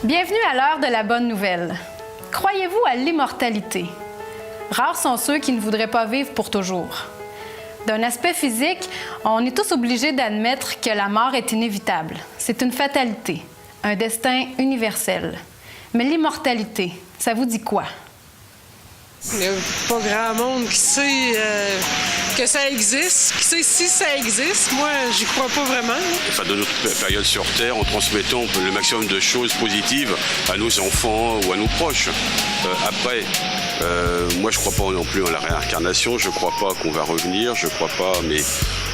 Bienvenue à l'heure de la bonne nouvelle. Croyez-vous à l'immortalité? Rares sont ceux qui ne voudraient pas vivre pour toujours. D'un aspect physique, on est tous obligés d'admettre que la mort est inévitable. C'est une fatalité, un destin universel. Mais l'immortalité, ça vous dit quoi? Il n'y a pas grand monde qui sait que ça existe, qui sait si ça existe. Moi, j'y crois pas vraiment. Enfin, de notre période sur Terre, en transmettant le maximum de choses positives à nos enfants ou à nos proches. Après, moi, je crois pas non plus en la réincarnation. Je crois pas qu'on va revenir. Je crois pas, mais...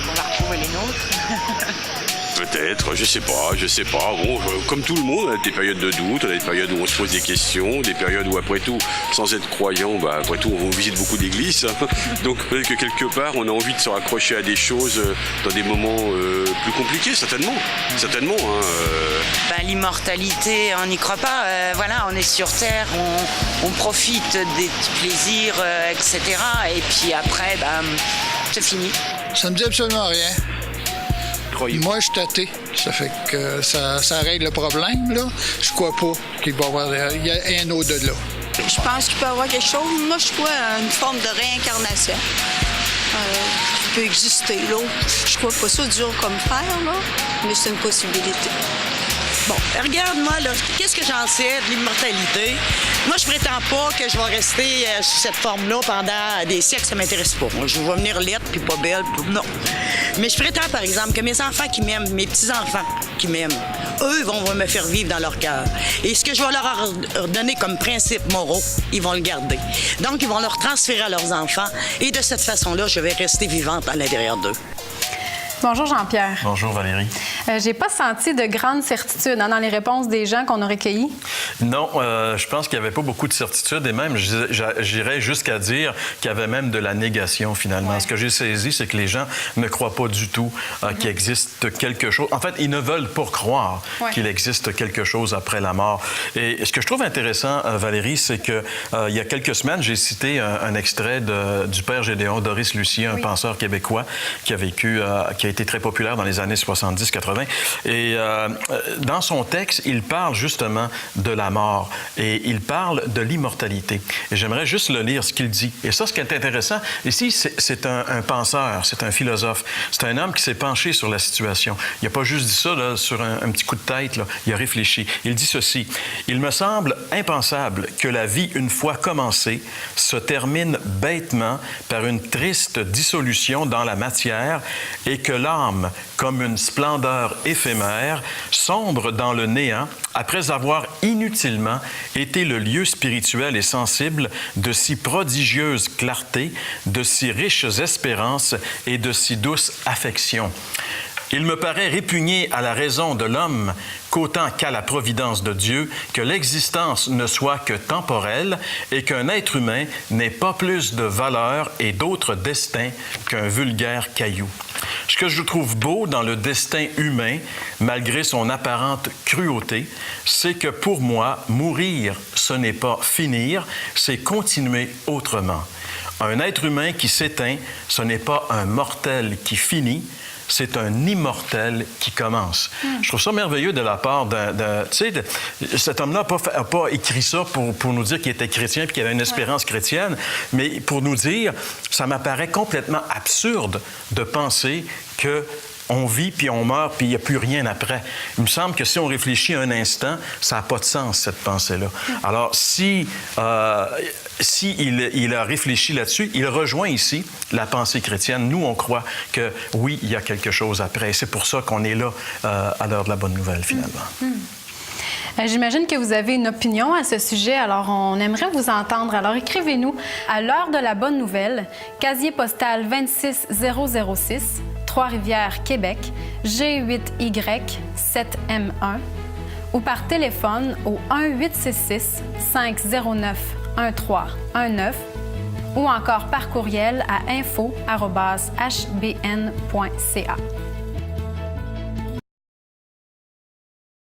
On va retrouver les nôtres. Peut-être, je sais pas. Bon, comme tout le monde, on a des périodes de doute, on a des périodes où on se pose des questions, des périodes où, après tout, sans être croyant, après tout, on visite beaucoup d'églises. Donc peut-être que quelque part, on a envie de se raccrocher à des choses dans des moments plus compliqués, certainement. Certainement. L'immortalité, on n'y croit pas. Voilà, on est sur Terre, on profite des plaisirs, etc. Et puis après, c'est fini. Ça me dit absolument rien. Moi, je suis athée. Ça fait que ça règle le problème, là. Je crois pas qu'il va y avoir un au-delà. Je pense qu'il peut y avoir quelque chose. Moi, je crois à une forme de réincarnation qui peut exister, là. Je crois pas ça dur comme fer, là, mais c'est une possibilité. Bon, regarde-moi, là, qu'est-ce que j'en sais de l'immortalité? Moi, je prétends pas que je vais rester sous cette forme-là pendant des siècles, ça m'intéresse pas. Je vais venir laide, puis pas belle, non. Mais je prétends, par exemple, que mes enfants qui m'aiment, mes petits-enfants qui m'aiment, eux vont me faire vivre dans leur cœur. Et ce que je vais leur donner comme principes moraux, ils vont le garder. Donc, ils vont leur transférer à leurs enfants. Et de cette façon-là, je vais rester vivante à l'intérieur d'eux. Bonjour Jean-Pierre. Bonjour Valérie. J'ai pas senti de grande certitude dans les réponses des gens qu'on a recueillis. Non, je pense qu'il n'y avait pas beaucoup de certitude et même, j'irais jusqu'à dire qu'il y avait même de la négation finalement. Ouais. Ce que j'ai saisi, c'est que les gens ne croient pas du tout qu'il existe quelque chose. En fait, ils ne veulent pas croire qu'il existe quelque chose après la mort. Et ce que je trouve intéressant, Valérie, c'est que il y a quelques semaines, j'ai cité un extrait du père Gédéon, Doris Lucier, un penseur québécois qui a vécu, qui a été très populaire dans les années 70-80. Et dans son texte, il parle justement de la mort et il parle de l'immortalité. Et j'aimerais juste le lire, ce qu'il dit. Et ça, ce qui est intéressant, ici, c'est un penseur, c'est un philosophe. C'est un homme qui s'est penché sur la situation. Il n'a pas juste dit ça là, sur un petit coup de tête. Là. Il a réfléchi. Il dit ceci. « Il me semble impensable que la vie, une fois commencée, se termine bêtement par une triste dissolution dans la matière et que l'âme, comme une splendeur éphémère, sombre dans le néant après avoir inutilement été le lieu spirituel et sensible de si prodigieuse clarté, de si riches espérances et de si douce affection. Il me paraît répugner à la raison de l'homme qu'autant qu'à la providence de Dieu, que l'existence ne soit que temporelle et qu'un être humain n'ait pas plus de valeur et d'autre destin qu'un vulgaire caillou. Ce que je trouve beau dans le destin humain, malgré son apparente cruauté, c'est que pour moi, mourir, ce n'est pas finir, c'est continuer autrement. Un être humain qui s'éteint, ce n'est pas un mortel qui finit, c'est un immortel qui commence. Je trouve ça merveilleux de la part cet homme-là n'a pas écrit ça pour nous dire qu'il était chrétien et qu'il avait une espérance chrétienne, mais pour nous dire, ça m'apparaît complètement absurde de penser que on vit, puis on meurt, puis il n'y a plus rien après. Il me semble que si on réfléchit un instant, ça n'a pas de sens, cette pensée-là. Alors, il a réfléchi là-dessus, il rejoint ici la pensée chrétienne. Nous, on croit que, oui, il y a quelque chose après. C'est pour ça qu'on est là à l'heure de la bonne nouvelle, finalement. J'imagine que vous avez une opinion à ce sujet, alors on aimerait vous entendre. Alors écrivez-nous à l'heure de la bonne nouvelle, casier postal 26006, Trois-Rivières, Québec, G8Y7M1 ou par téléphone au 1-866-509-1319 ou encore par courriel à info@hbn.ca.